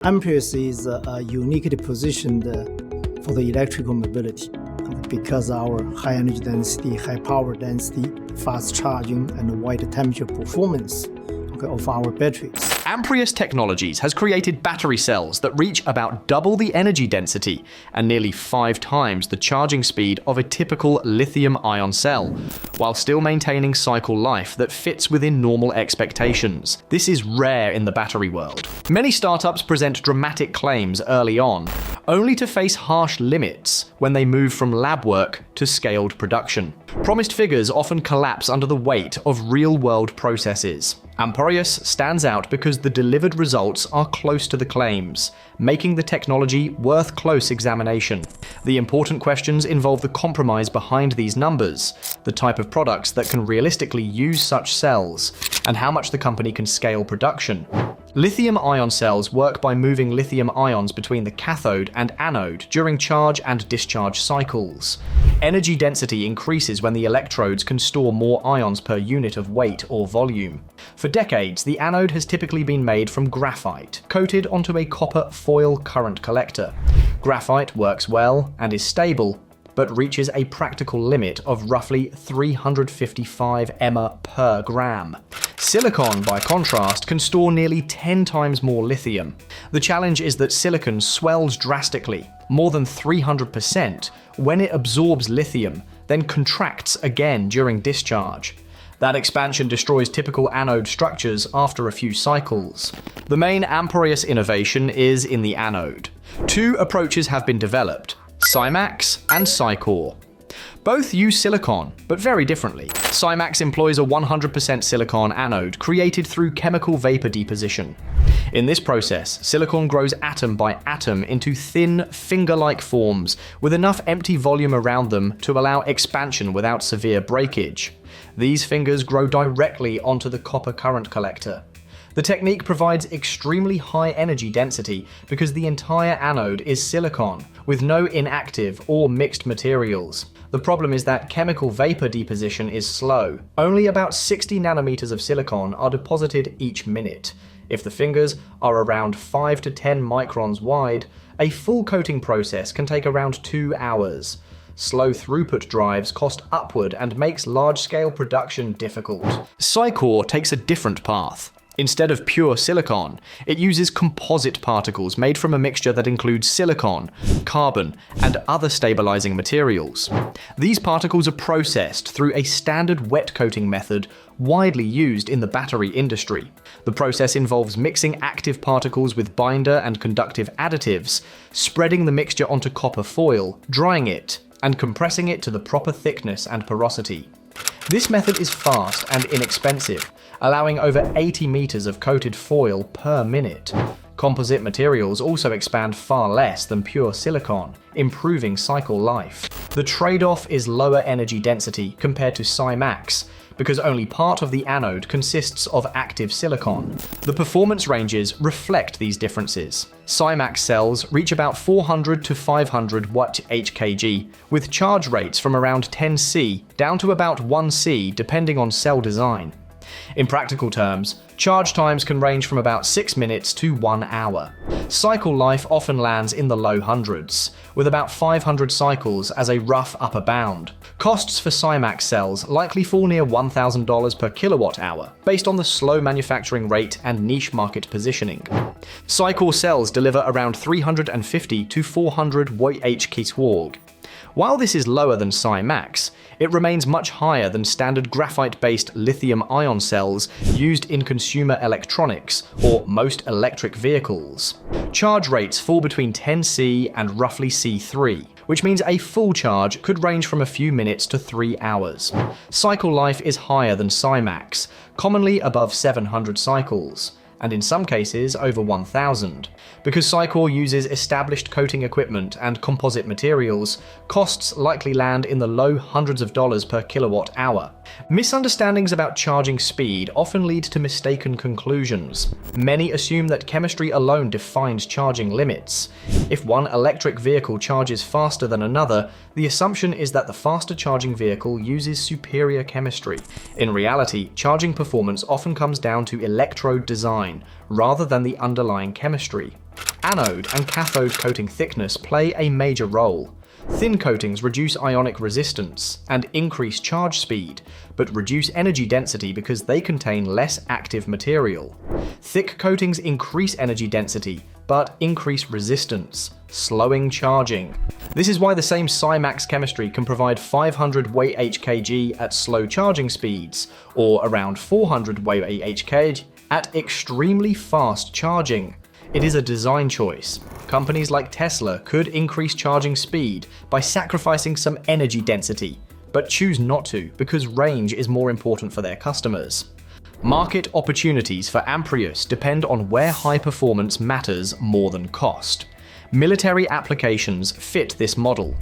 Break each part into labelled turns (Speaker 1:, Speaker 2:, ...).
Speaker 1: Amprius is uniquely positioned for the electrical mobility because our high energy density, high power density, fast charging, and wide temperature performance of our batteries.
Speaker 2: Amprius Technologies has created battery cells that reach about double the energy density and nearly 5 times the charging speed of a typical lithium-ion cell, while still maintaining cycle life that fits within normal expectations. This is rare in the battery world. Many startups present dramatic claims early on, only to face harsh limits when they move from lab work to scaled production. Promised figures often collapse under the weight of real-world processes. Amprius stands out because the delivered results are close to the claims, making the technology worth close examination. The important questions involve the compromise behind these numbers, the type of products that can realistically use such cells, and how much the company can scale production. Lithium-ion cells work by moving lithium ions between the cathode and anode during charge and discharge cycles. Energy density increases when the electrodes can store more ions per unit of weight or volume. For decades, the anode has typically been made from graphite, coated onto a copper foil current collector. Graphite works well and is stable, but reaches a practical limit of roughly 355 mA per gram. Silicon, by contrast, can store nearly 10 times more lithium. The challenge is that silicon swells drastically, more than 300%, when it absorbs lithium, then contracts again during discharge. That expansion destroys typical anode structures after a few cycles. The main Amprius innovation is in the anode. 2 approaches have been developed: Simax and Cycore. Both use silicon, but very differently. Simax employs a 100% silicon anode created through chemical vapor deposition. In this process, silicon grows atom by atom into thin, finger-like forms with enough empty volume around them to allow expansion without severe breakage. These fingers grow directly onto the copper current collector. The technique provides extremely high energy density because the entire anode is silicon, with no inactive or mixed materials. The problem is that chemical vapor deposition is slow. Only about 60 nanometers of silicon are deposited each minute. If the fingers are around 5 to 10 microns wide, a full coating process can take around 2 hours. Slow throughput drives cost upward and makes large-scale production difficult. Cycore takes a different path. Instead of pure silicon, it uses composite particles made from a mixture that includes silicon, carbon, and other stabilizing materials. These particles are processed through a standard wet coating method widely used in the battery industry. The process involves mixing active particles with binder and conductive additives, spreading the mixture onto copper foil, drying it, and compressing it to the proper thickness and porosity. This method is fast and inexpensive, allowing over 80 meters of coated foil per minute. Composite materials also expand far less than pure silicon, improving cycle life. The trade-off is lower energy density compared to Simax, because only part of the anode consists of active silicon. The performance ranges reflect these differences. Simax cells reach about 400 to 500 Wh/kg, with charge rates from around 10 C down to about 1 C depending on cell design. In practical terms, charge times can range from about 6 minutes to 1 hour. Cycle life often lands in the low hundreds, with about 500 cycles as a rough upper bound. Costs for Simax cells likely fall near $1,000 per kilowatt hour, based on the slow manufacturing rate and niche market positioning. Cycore cells deliver around 350 to 400 Wh/kg. While this is lower than Simax, it remains much higher than standard graphite-based lithium-ion cells used in consumer electronics or most electric vehicles. Charge rates fall between 10 C and roughly C3, which means a full charge could range from a few minutes to 3 hours. Cycle life is higher than Simax, commonly above 700 cycles, and in some cases over 1,000. Because Cycore uses established coating equipment and composite materials, costs likely land in the low hundreds of dollars per kilowatt hour. Misunderstandings about charging speed often lead to mistaken conclusions. Many assume that chemistry alone defines charging limits. If one electric vehicle charges faster than another, the assumption is that the faster charging vehicle uses superior chemistry. In reality, charging performance often comes down to electrode design, rather than the underlying chemistry. Anode and cathode coating thickness play a major role. Thin coatings reduce ionic resistance and increase charge speed, but reduce energy density because they contain less active material. Thick coatings increase energy density, but increase resistance, slowing charging. This is why the same Simax chemistry can provide 500 Wh/kg at slow charging speeds, or around 400 Wh/kg at extremely fast charging. It is a design choice. Companies like Tesla could increase charging speed by sacrificing some energy density, but choose not to because range is more important for their customers. Market opportunities for Amprius depend on where high performance matters more than cost. Military applications fit this model.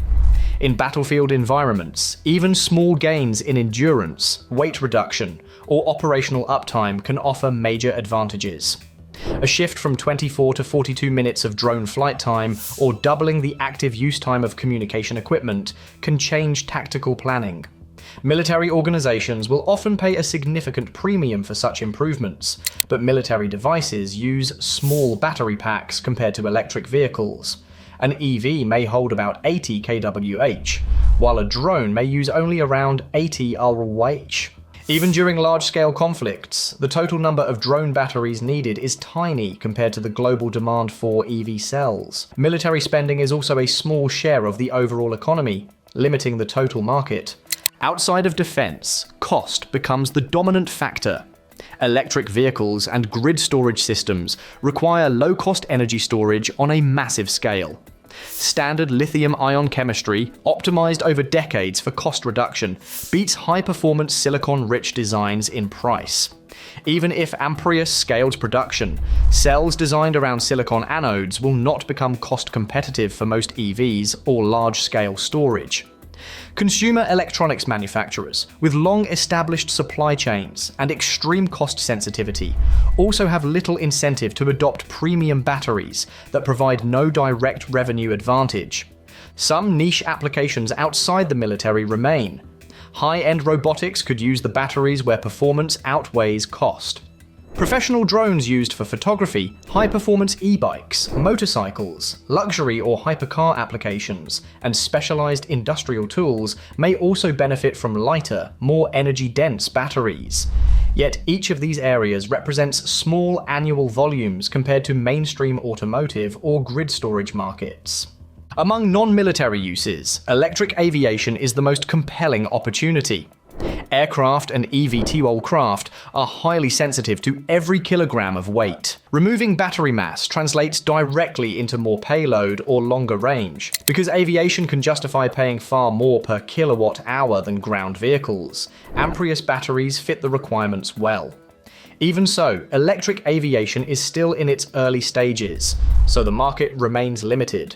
Speaker 2: In battlefield environments, even small gains in endurance, weight reduction, or operational uptime can offer major advantages. A shift from 24 to 42 minutes of drone flight time, or doubling the active use time of communication equipment, can change tactical planning. Military organizations will often pay a significant premium for such improvements, but military devices use small battery packs compared to electric vehicles. An EV may hold about 80 kWh, while a drone may use only around 80 RWh. Even during large-scale conflicts, the total number of drone batteries needed is tiny compared to the global demand for EV cells. Military spending is also a small share of the overall economy, limiting the total market. Outside of defense, cost becomes the dominant factor. Electric vehicles and grid storage systems require low-cost energy storage on a massive scale. Standard lithium-ion chemistry, optimized over decades for cost reduction, beats high-performance silicon-rich designs in price. Even if Amprius scaled production, cells designed around silicon anodes will not become cost-competitive for most EVs or large-scale storage. Consumer electronics manufacturers, with long-established supply chains and extreme cost sensitivity, also have little incentive to adopt premium batteries that provide no direct revenue advantage. Some niche applications outside the military remain. High-end robotics could use the batteries where performance outweighs cost. Professional drones used for photography, high-performance e-bikes, motorcycles, luxury or hypercar applications, and specialized industrial tools may also benefit from lighter, more energy-dense batteries. Yet each of these areas represents small annual volumes compared to mainstream automotive or grid storage markets. Among non-military uses, electric aviation is the most compelling opportunity. Aircraft and eVTOL craft are highly sensitive to every kilogram of weight. Removing battery mass translates directly into more payload or longer range, because aviation can justify paying far more per kilowatt hour than ground vehicles. Amprius batteries fit the requirements well. Even so, electric aviation is still in its early stages, so the market remains limited.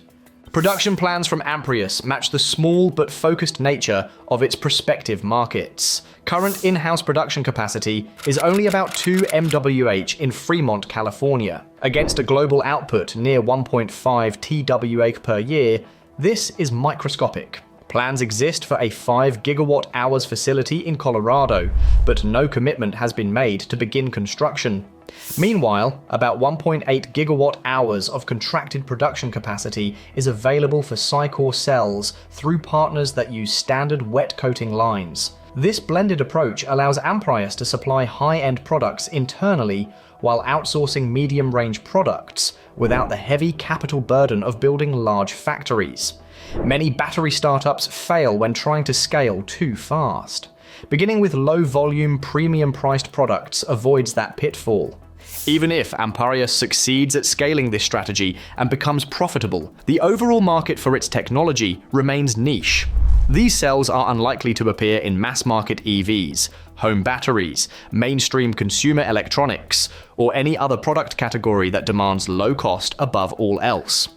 Speaker 2: Production plans from Amprius match the small but focused nature of its prospective markets. Current in-house production capacity is only about 2 MWh in Fremont, California. Against a global output near 1.5 TWh per year, this is microscopic. Plans exist for a 5 GWh facility in Colorado, but no commitment has been made to begin construction. Meanwhile, about 1.8 GWh of contracted production capacity is available for Cycore cells through partners that use standard wet coating lines. This blended approach allows Amprius to supply high-end products internally while outsourcing medium-range products without the heavy capital burden of building large factories. Many battery startups fail when trying to scale too fast. Beginning with low-volume, premium-priced products avoids that pitfall. Even if Amprius succeeds at scaling this strategy and becomes profitable, the overall market for its technology remains niche. These cells are unlikely to appear in mass-market EVs, home batteries, mainstream consumer electronics, or any other product category that demands low cost above all else.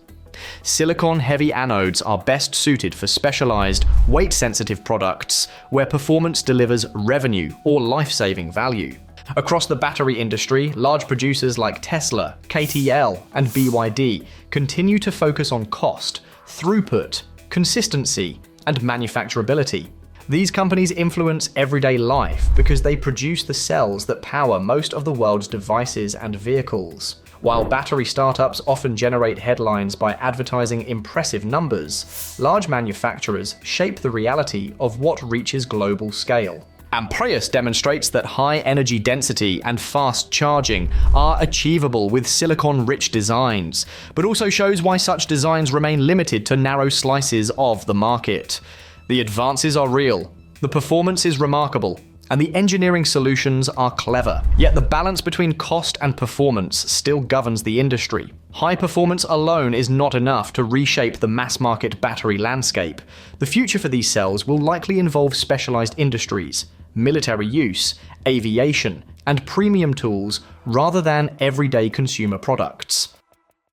Speaker 2: Silicon-heavy anodes are best suited for specialized, weight-sensitive products where performance delivers revenue or life-saving value. Across the battery industry, large producers like Tesla, KTL, and BYD continue to focus on cost, throughput, consistency, and manufacturability. These companies influence everyday life because they produce the cells that power most of the world's devices and vehicles. While battery startups often generate headlines by advertising impressive numbers, large manufacturers shape the reality of what reaches global scale. Amprius demonstrates that high energy density and fast charging are achievable with silicon-rich designs, but also shows why such designs remain limited to narrow slices of the market. The advances are real, the performance is remarkable, and the engineering solutions are clever. Yet the balance between cost and performance still governs the industry. High performance alone is not enough to reshape the mass-market battery landscape. The future for these cells will likely involve specialized industries, military use, aviation, and premium tools rather than everyday consumer products.